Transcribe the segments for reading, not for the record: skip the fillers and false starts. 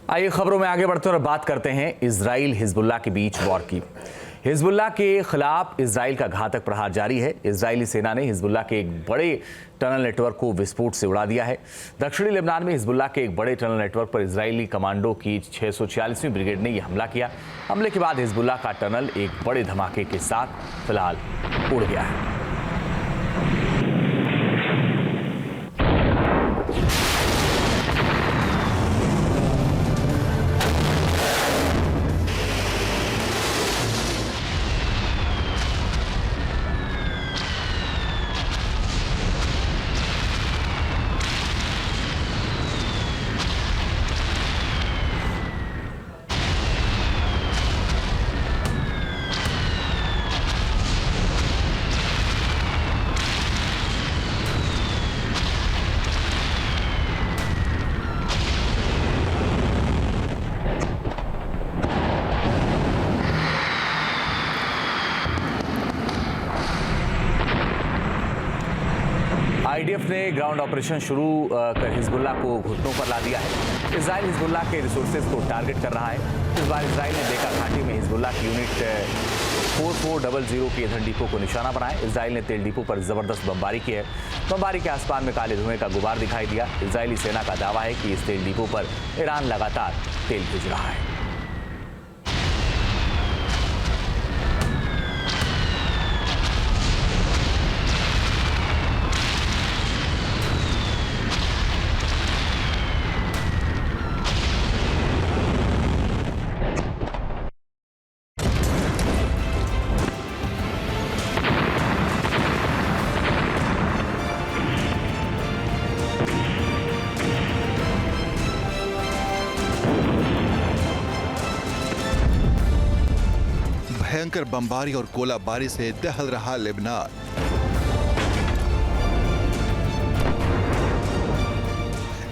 आइए खबरों में आगे बढ़ते हैं और बात करते हैं इजराइल हिजबुल्लाह के बीच वॉर की। हिजबुल्लाह के खिलाफ इजराइल का घातक प्रहार जारी है। इजरायली सेना ने हिजबुल्लाह के एक बड़े टनल नेटवर्क को विस्फोट से उड़ा दिया है। दक्षिणी लेबनान में हिजबुल्लाह के एक बड़े टनल नेटवर्क पर इजरायली कमांडो की 646वीं ब्रिगेड ने यह हमला किया। हमले के बाद हिजबुल्लाह का टनल एक बड़े धमाके के साथ फिलहाल उड़ गया है। आईडीएफ ने ग्राउंड ऑपरेशन शुरू कर हिजबुल्लाह को घुटनों पर ला दिया है। इजराइल हिजबुल्लाह के रिसोर्सेज को टारगेट कर रहा है। इस बार इजराइल ने बेका घाटी में हिजबुल्लाह की यूनिट 4400 के ईंधन डिपो को निशाना बनाया। इजराइल ने तेल डिपो पर जबरदस्त बमबारी की है। बमबारी के आसमान में काले धुएं का गुबार दिखाई दिया। इजरायली सेना का दावा है कि इस तेल डिपो पर ईरान लगातार तेल भेज रहा है। भयंकर बमबारी और गोलाबारी से दहल रहा लेबनान।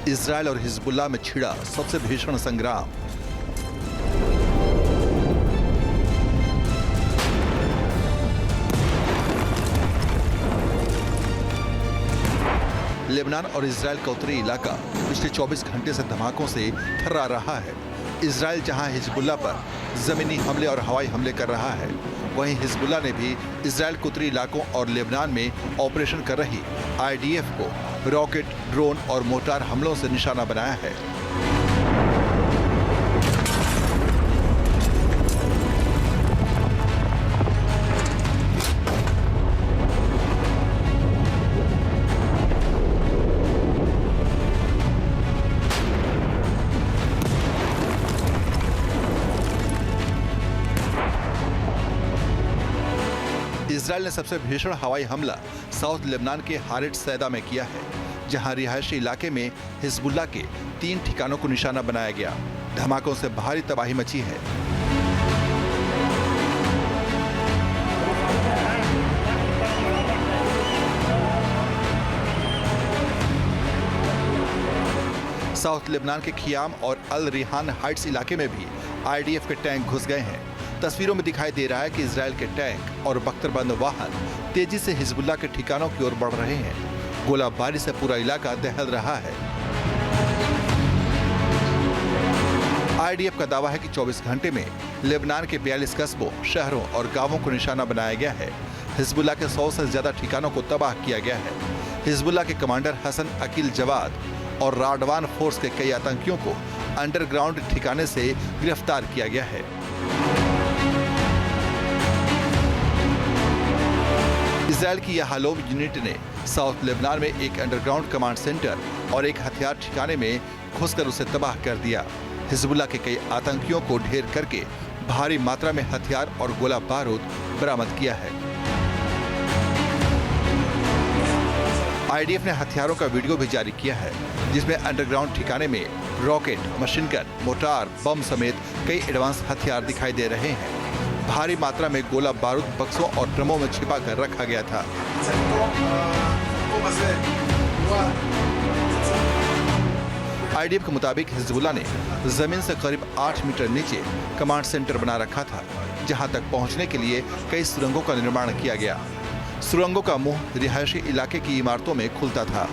इजराइल और हिजबुल्लाह में छिड़ा सबसे भीषण संग्राम। लेबनान और इजराइल का उत्तरी इलाका पिछले 24 घंटे से धमाकों से थर्रा रहा है। इजराइल जहां हिजबुल्लाह पर जमीनी हमले और हवाई हमले कर रहा है, वहीं हिजबुल्लाह ने भी इजराइल के उत्तरी इलाकों और लेबनान में ऑपरेशन कर रही आईडीएफ को रॉकेट, ड्रोन और मोर्टार हमलों से निशाना बनाया है। इजराइल ने सबसे भीषण हवाई हमला साउथ लेबनान के हारिट सैदा में किया है, जहां रिहायशी इलाके में हिजबुल्लाह के 3 ठिकानों को निशाना बनाया गया। धमाकों से भारी तबाही मची है। साउथ लेबनान के खियाम और अल रिहान हाइट्स इलाके में भी आईडीएफ के टैंक घुस गए हैं। तस्वीरों में दिखाई दे रहा है कि इजराइल के टैंक और बख्तरबंद वाहन तेजी से हिजबुल्लाह के ठिकानों की ओर बढ़ रहे हैं। गोलाबारी से पूरा इलाका दहल रहा है। आईडीएफ का दावा है कि 24 घंटे में लेबनान के 42 कस्बों, शहरों और गांवों को निशाना बनाया गया है। हिजबुल्लाह के 100 से ज्यादा ठिकानों को तबाह किया गया है। हिजबुल्लाह के कमांडर हसन अकील जवाद और राडवान फोर्स के कई आतंकियों को अंडरग्राउंड ठिकाने से गिरफ्तार किया गया है। इजराइल की याहलोम यूनिट ने साउथ लेबनान में एक अंडरग्राउंड कमांड सेंटर और एक हथियार ठिकाने में घुसकर उसे तबाह कर दिया। हिजबुल्लाह के कई आतंकियों को ढेर करके भारी मात्रा में हथियार और गोला बारूद बरामद किया है। आईडीएफ ने हथियारों का वीडियो भी जारी किया है, जिसमें अंडरग्राउंड ठिकाने में रॉकेट, मशीन गन, मोटार, बम समेत कई एडवांस हथियार दिखाई दे रहे हैं। भारी मात्रा में गोला बारूद बक्सों और ड्रमों में छिपा कर रखा गया था। आईडीएफ के मुताबिक हिजबुल्लाह ने जमीन से करीब 8 मीटर नीचे कमांड सेंटर बना रखा था, जहां तक पहुंचने के लिए कई सुरंगों का निर्माण किया गया। सुरंगों का मुंह रिहायशी इलाके की इमारतों में खुलता था।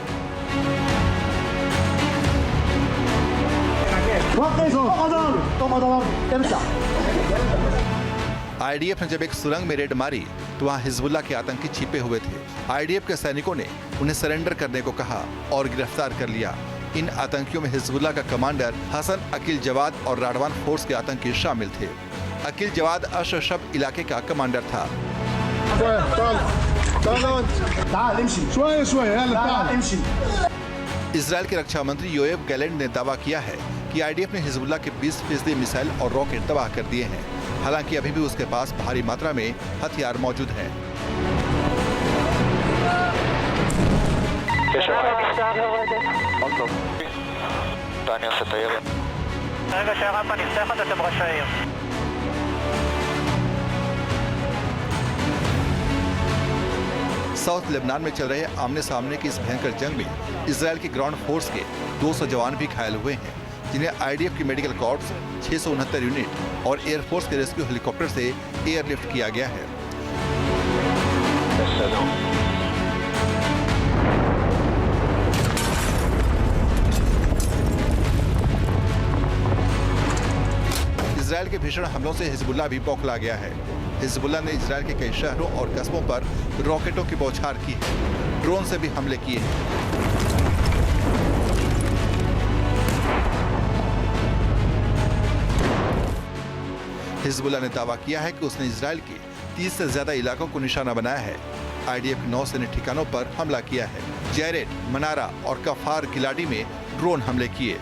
आईडीएफ ने जब एक सुरंग में रेड मारी तो वहां हिजबुल्लाह के आतंकी छिपे हुए थे। आईडीएफ के सैनिकों ने उन्हें सरेंडर करने को कहा और गिरफ्तार कर लिया। इन आतंकियों में हिजबुल्लाह का कमांडर हसन अकील जवाद और राडवान फोर्स के आतंकी शामिल थे। अकील जवाद अशरफ इलाके का कमांडर था। इजराइल के रक्षा मंत्री योएव गैलेंट ने दावा किया है कि आईडीएफ ने हिजबुल्लाह के 20% मिसाइल और रॉकेट तबाह कर दिए हैं। हालांकि अभी भी उसके पास भारी मात्रा में हथियार मौजूद हैं। साउथ लेबनान में चल रहे आमने सामने की इस भयंकर जंग में इजराइल की ग्राउंड फोर्स के 200 जवान भी घायल हुए हैं, जिन्हें आईडीएफ की मेडिकल कॉर्प्स 669 यूनिट और एयरफोर्स के रेस्क्यू हेलीकॉप्टर से एयरलिफ्ट किया गया है। इजराइल के भीषण हमलों से हिजबुल्लाह भी बौखला गया है। हिजबुल्लाह ने इजराइल के कई शहरों और कस्बों पर रॉकेटों की बौछार की है, ड्रोन से भी हमले किए हैं। हिजबुल्लाह ने दावा किया है कि उसने इजराइल के 30 से ज्यादा इलाकों को निशाना बनाया है। आईडीएफ के 9 सैन्य ठिकानों पर हमला किया है। जैरेट, मनारा और कफार गिलाडी में ड्रोन हमले किए।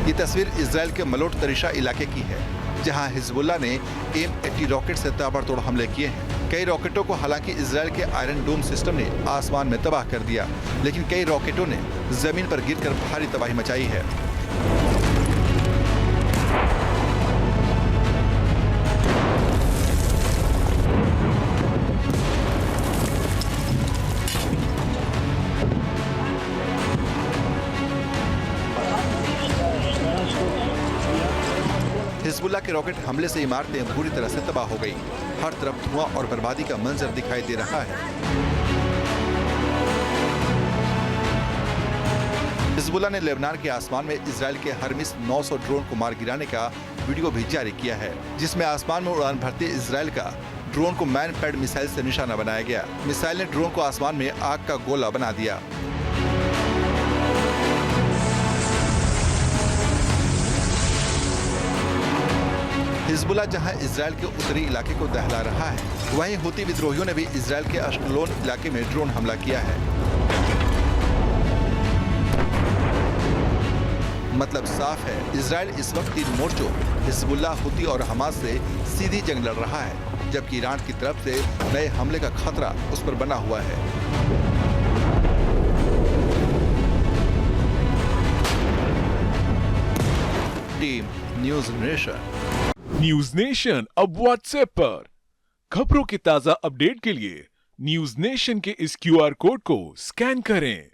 ये तस्वीर इजराइल के मलोट तरीशा इलाके की है, जहां हिजबुल्लाह ने M80 रॉकेट से ताबड़तोड़ हमले किए हैं। कई रॉकेटों को हालांकि इजराइल के आयरन डोम सिस्टम ने आसमान में तबाह कर दिया, लेकिन कई रॉकेटों ने जमीन पर गिरकर भारी तबाही मचाई है। हिजबुल्लाह के रॉकेट हमले से इमारतें पूरी तरह से तबाह हो गई। हर तरफ धुआं और बर्बादी का मंजर दिखाई दे रहा है। हिजबुल्लाह ने लेबनान के आसमान में इजराइल के हरमिस 900 ड्रोन को मार गिराने का वीडियो भी जारी किया है, जिसमें आसमान में उड़ान भरते इजराइल का ड्रोन को मैन पैड मिसाइल से निशाना बनाया गया। मिसाइल ने ड्रोन को आसमान में आग का गोला बना दिया। हिजबुल्लाह जहां इजराइल के उत्तरी इलाके को दहला रहा है, वहीं हुती विद्रोहियों ने भी इजराइल के अश्कलोन इलाके में ड्रोन हमला किया है। मतलब साफ है, इजराइल इस वक्त 3 मोर्चों हिजबुल्लाह, हुती और हमास से सीधी जंग लड़ रहा है, जबकि ईरान की तरफ से नए हमले का खतरा उस पर बना हुआ है। Team news nation. News nation अब व्हाट्सएप पर खबरों के ताजा अपडेट के लिए न्यूज नेशन के इस QR कोड को स्कैन करें।